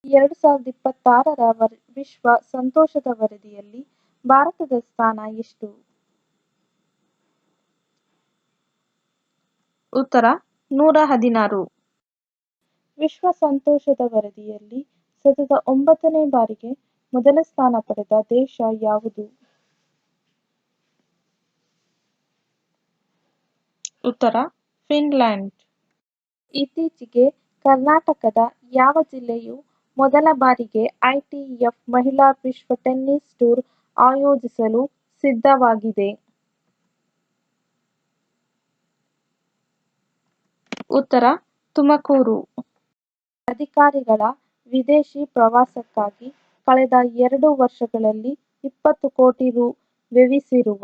2026ರ ವಿಶ್ವ ಸಂತೋಷದ ವರದಿಯಲ್ಲಿ ಭಾರತದ ಸ್ಥಾನ ಎಷ್ಟು? ಉತ್ತರ 116. ವಿಶ್ವ ಸಂತೋಷದ ವರದಿಯಲ್ಲಿ ಸತತ 9ನೇ ಬಾರಿಗೆ ಮೊದಲ ಸ್ಥಾನ ಪಡೆದ ದೇಶ ಯಾವುದು? ಉತ್ತರ ಫಿನ್ಲ್ಯಾಂಡ್. ಇತ್ತೀಚೆಗೆ ಕರ್ನಾಟಕದ ಯಾವ ಜಿಲ್ಲೆಯು ಮೊದಲ ಬಾರಿಗೆ ITF ಮಹಿಳಾ ವಿಶ್ವ ಟೆನ್ನಿಸ್ ಟೂರ್ ಆಯೋಜಿಸಲು ಸಿದ್ಧವಾಗಿದೆ? ಉತ್ತರ ತುಮಕೂರು. ಅಧಿಕಾರಿಗಳ ವಿದೇಶಿ ಪ್ರವಾಸಕ್ಕಾಗಿ ಕಳೆದ 2 ವರ್ಷಗಳಲ್ಲಿ 20 ಕೋಟಿ ರು ವ್ಯಯಿಸಿರುವ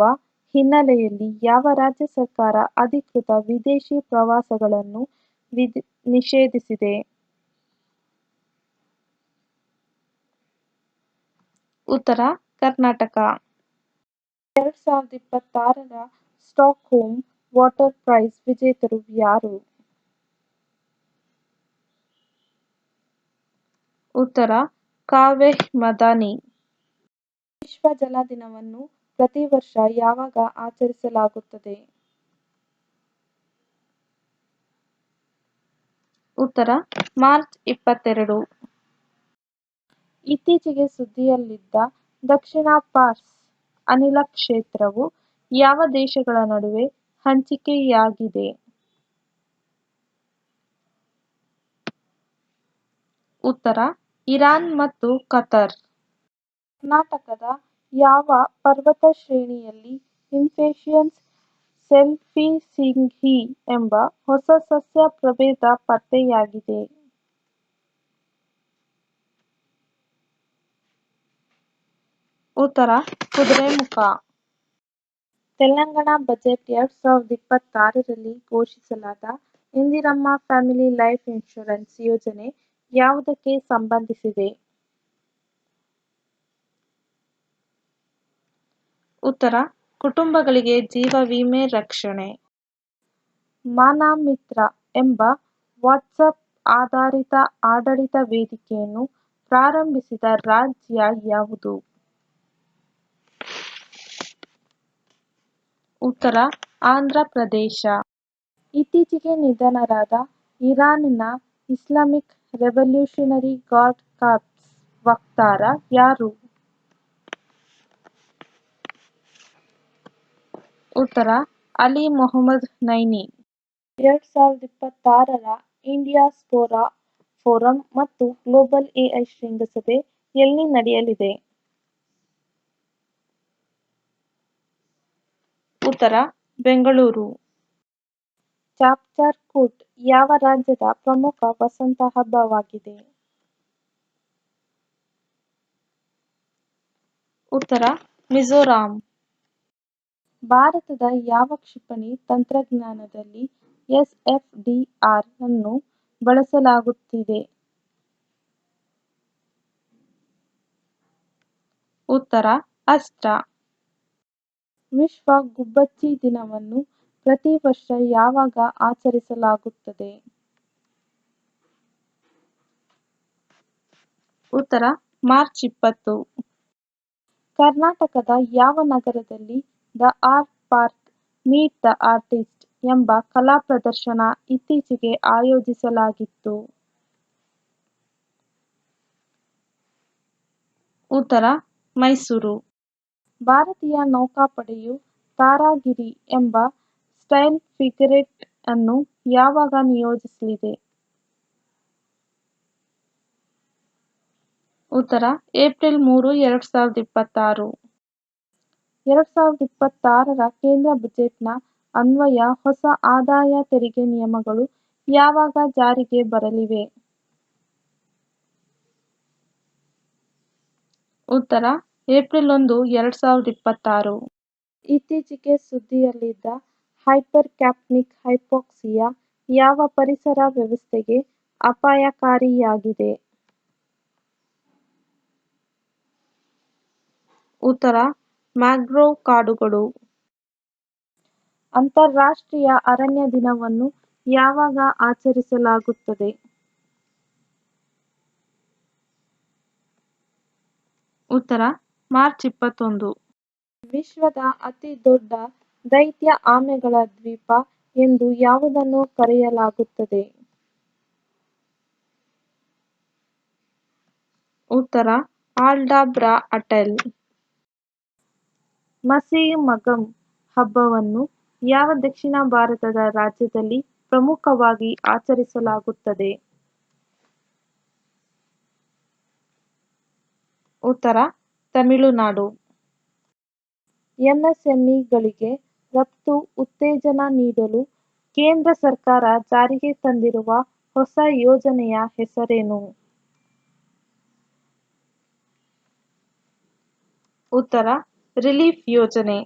ಹಿನ್ನೆಲೆಯಲ್ಲಿ ಯಾವ ರಾಜ್ಯ ಸರ್ಕಾರ ಅಧಿಕೃತ ವಿದೇಶಿ ಪ್ರವಾಸಗಳನ್ನು ನಿಷೇಧಿಸಿದೆ? ಉತ್ತರ ಕರ್ನಾಟಕ. 2026ರ ಸ್ಟಾಕ್ಹೋಮ್ ವಾಟರ್ ಪ್ರೈಸ್ ವಿಜೇತರು ಯಾರು? ಉತ್ತರ ಕಾವ್ಯ ಮದಾನಿ. ವಿಶ್ವ ಜಲ ದಿನವನ್ನು ಪ್ರತಿ ವರ್ಷ ಯಾವಾಗ ಆಚರಿಸಲಾಗುತ್ತದೆ? ಉತ್ತರ ಮಾರ್ಚ್ 22. ಇತ್ತೀಚೆಗೆ ಸುದ್ದಿಯಲ್ಲಿದ್ದ ದಕ್ಷಿಣ ಪಾರ್ಸ್ ಅನಿಲ ಕ್ಷೇತ್ರವು ಯಾವ ದೇಶಗಳ ನಡುವೆ ಹಂಚಿಕೆಯಾಗಿದೆ? ಉತ್ತರ ಇರಾನ್ ಮತ್ತು ಕತಾರ್. ಕರ್ನಾಟಕದ ಯಾವ ಪರ್ವತ ಶ್ರೇಣಿಯಲ್ಲಿ ಇಂಫೇಷಿಯಸ್ ಸೆಲ್ಫಿಸಿಂಗಿ ಎಂಬ ಹೊಸ ಸಸ್ಯ ಪ್ರಭೇದ ಪತ್ತೆಯಾಗಿದೆ? ಉತ್ತರ ಕುದುರೆಮುಖ. ತೆಲಂಗಾಣ ಬಜೆಟ್ 2026ರಲ್ಲಿ ಘೋಷಿಸಲಾದ ಇಂದಿರಮ್ಮ ಫ್ಯಾಮಿಲಿ ಲೈಫ್ ಇನ್ಶೂರೆನ್ಸ್ ಯೋಜನೆ ಯಾವುದಕ್ಕೆ ಸಂಬಂಧಿಸಿದೆ? ಉತ್ತರ ಕುಟುಂಬಗಳಿಗೆ ಜೀವ ವಿಮೆ ರಕ್ಷಣೆ. ಮಾನಾ ಮಿತ್ರ ಎಂಬ ವಾಟ್ಸಪ್ ಆಧಾರಿತ ಆಡಳಿತ ವೇದಿಕೆಯನ್ನು ಪ್ರಾರಂಭಿಸಿದ ರಾಜ್ಯ ಯಾವುದು? ಉತ್ತರ ಆಂಧ್ರ ಪ್ರದೇಶ. ಇತ್ತೀಚೆಗೆ ನಿಧನರಾದ ಇರಾನ್ನ ಇಸ್ಲಾಮಿಕ್ ರೆವಲ್ಯೂಷನರಿ ಗಾರ್ಡ್ ಕಾರ್ಪ್ಸ್ ವಕ್ತಾರ ಯಾರು? ಉತ್ತರ ಅಲಿ ಮೊಹಮ್ಮದ್ ನೈನಿ. 2026ರ ಇಂಡಿಯಾ ಸ್ಪೋರಾ ಫೋರಂ ಮತ್ತು ಗ್ಲೋಬಲ್ AI ಶೃಂಗಸಭೆ ಎಲ್ಲಿ ನಡೆಯಲಿದೆ? ಉತ್ತರ ಬೆಂಗಳೂರು. ಚಾಪ್ಚಾರ್ ಕೂಟ್ ಯಾವ ರಾಜ್ಯದ ಪ್ರಮುಖ ವಸಂತ ಹಬ್ಬವಾಗಿದೆ? ಉತ್ತರ ಮಿಜೋರಾಂ. ಭಾರತದ ಯಾವ ಕ್ಷಿಪಣಿ ತಂತ್ರಜ್ಞಾನದಲ್ಲಿ SFDR ಅನ್ನು ಬಳಸಲಾಗುತ್ತಿದೆ? ಉತ್ತರ ಅಸ್ತ್ರ. ವಿಶ್ವ ಗುಬ್ಬಚ್ಚಿ ದಿನವನ್ನು ಪ್ರತಿ ವರ್ಷ ಯಾವಾಗ ಆಚರಿಸಲಾಗುತ್ತದೆ? ಉತ್ತರ ಮಾರ್ಚ್ 20. ಕರ್ನಾಟಕದ ಯಾವ ನಗರದಲ್ಲಿ the art park meet the artist ಎಂಬ ಕಲಾ ಪ್ರದರ್ಶನ ಇತ್ತೀಚೆಗೆ ಆಯೋಜಿಸಲಾಗಿತ್ತು? ಉತ್ತರ ಮೈಸೂರು. ಭಾರತೀಯ ನೌಕಾಪಡೆಯು ತಾರಾಗಿರಿ ಎಂಬ ಸ್ಟೈಲ್ ಫ್ರಿಗೇಟ್ ಅನ್ನು ಯಾವಾಗ ನಿಯೋಜಿಸಲಿದೆ? ಉತ್ತರ ಏಪ್ರಿಲ್ 3, 2026. 2026ರ ಕೇಂದ್ರ ಬಜೆಟ್ನ ಅನ್ವಯ ಹೊಸ ಆದಾಯ ತೆರಿಗೆ ನಿಯಮಗಳು ಯಾವಾಗ ಜಾರಿಗೆ ಬರಲಿವೆ? ಉತ್ತರ ಏಪ್ರಿಲ್ 1, 2026. ಇತ್ತೀಚೆಗೆ ಸುದ್ದಿಯಲ್ಲಿದ್ದ ಹೈಪರ್ ಕ್ಯಾಪ್ನಿಕ್ ಹೈಪೋಕ್ಸಿಯಾ ಯಾವ ಪರಿಸರ ವ್ಯವಸ್ಥೆಗೆ ಅಪಾಯಕಾರಿಯಾಗಿದೆ? ಉತ್ತರ ಮ್ಯಾಂಗ್ರೋವ್ ಕಾಡುಗಳು. ಅಂತಾರಾಷ್ಟ್ರೀಯ ಅರಣ್ಯ ದಿನವನ್ನು ಯಾವಾಗ ಆಚರಿಸಲಾಗುತ್ತದೆ? ಉತ್ತರ ಮಾರ್ಚ್ 21. ವಿಶ್ವದ ಅತಿ ದೊಡ್ಡ ದೈತ್ಯ ಆಮೆಗಳ ದ್ವೀಪ ಎಂದು ಯಾವುದನ್ನು ಕರೆಯಲಾಗುತ್ತದೆ? ಉತ್ತರ ಆಲ್ಡಬ್ರಾ ಅಟೆಲ್. ಮಸೀಹ್ ಮಗಮ್ ಹಬ್ಬವನ್ನು ಯಾವ ದಕ್ಷಿಣ ಭಾರತದ ರಾಜ್ಯದಲ್ಲಿ ಪ್ರಮುಖವಾಗಿ ಆಚರಿಸಲಾಗುತ್ತದೆ? ಉತ್ತರ ತಮಿಳುನಾಡು. ಎಂಎಸ್ಎಂಇಗಳಿಗೆ ರಫ್ತು ಉತ್ತೇಜನ ನೀಡಲು ಕೇಂದ್ರ ಸರ್ಕಾರ ಜಾರಿಗೆ ತಂದಿರುವ ಹೊಸ ಯೋಜನೆಯ ಹೆಸರೇನು? ಉತ್ತರ ರಿಲೀಫ್ ಯೋಜನೆ.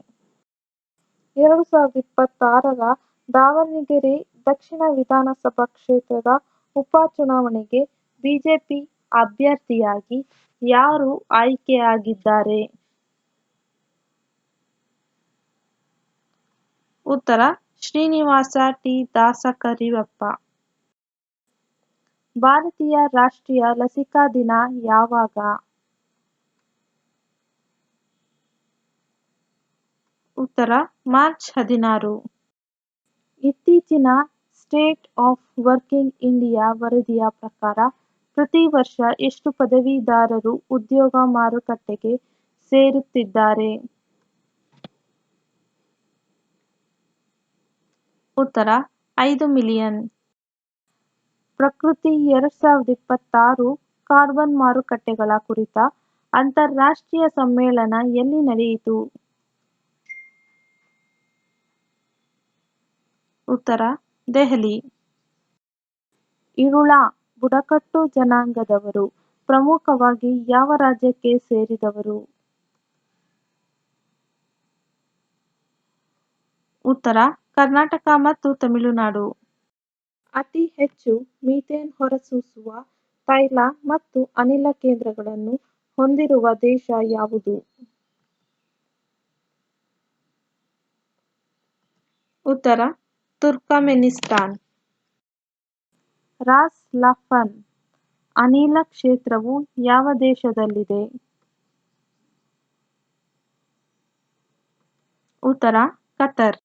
2026ರ ದಾವಣಗೆರೆ ದಕ್ಷಿಣ ವಿಧಾನಸಭಾ ಕ್ಷೇತ್ರದ ಉಪಚುನಾವಣೆಗೆ ಬಿಜೆಪಿ ಅಭ್ಯರ್ಥಿಯಾಗಿ ಯಾರು ಆಯ್ಕೆಯಾಗಿದ್ದಾರೆ? ಉತ್ತರ ಶ್ರೀನಿವಾಸ ಟಿ ದಾಸಕರಿಯಪ್ಪ. ಭಾರತೀಯ ರಾಷ್ಟ್ರೀಯ ಲಸಿಕಾ ದಿನ ಯಾವಾಗ? ಉತ್ತರ ಮಾರ್ಚ್ 16. ಇತ್ತೀಚಿನ ಸ್ಟೇಟ್ ಆಫ್ ವರ್ಕಿಂಗ್ ಇಂಡಿಯಾ ವರದಿಯ ಪ್ರಕಾರ ಪ್ರತಿ ವರ್ಷ ಎಷ್ಟು ಪದವೀಧರರು ಉದ್ಯೋಗ ಮಾರುಕಟ್ಟೆಗೆ ಸೇರುತ್ತಿದ್ದಾರೆ? ಉತ್ತರ 5 ಮಿಲಿಯನ್. ಪ್ರಕೃತಿ 2026 ಕಾರ್ಬನ್ ಮಾರುಕಟ್ಟೆಗಳ ಕುರಿತ ಅಂತಾರಾಷ್ಟ್ರೀಯ ಸಮ್ಮೇಳನ ಎಲ್ಲಿ ನಡೆಯಿತು? ಉತ್ತರ ದೆಹಲಿ. ಇರುಳ ಬುಡಕಟ್ಟು ಜನಾಂಗದವರು ಪ್ರಮುಖವಾಗಿ ಯಾವ ರಾಜ್ಯಕ್ಕೆ ಸೇರಿದವರು? ಉತ್ತರ ಕರ್ನಾಟಕ ಮತ್ತು ತಮಿಳುನಾಡು. ಅತಿ ಹೆಚ್ಚು ಮೀಥೇನ್ ಹೊರಸೂಸುವ ತೈಲ ಮತ್ತು ಅನಿಲ ಕೇಂದ್ರಗಳನ್ನು ಹೊಂದಿರುವ ದೇಶ ಯಾವುದು? ಉತ್ತರ ತುರ್ಕಮೆನಿಸ್ತಾನ್. ರಾಸ್ ಲಫನ್ ಅನಿಲ ಕ್ಷೇತ್ರವು ಯಾವ ದೇಶದಲ್ಲಿದೆ? ಉತ್ತರ ಕತರ್.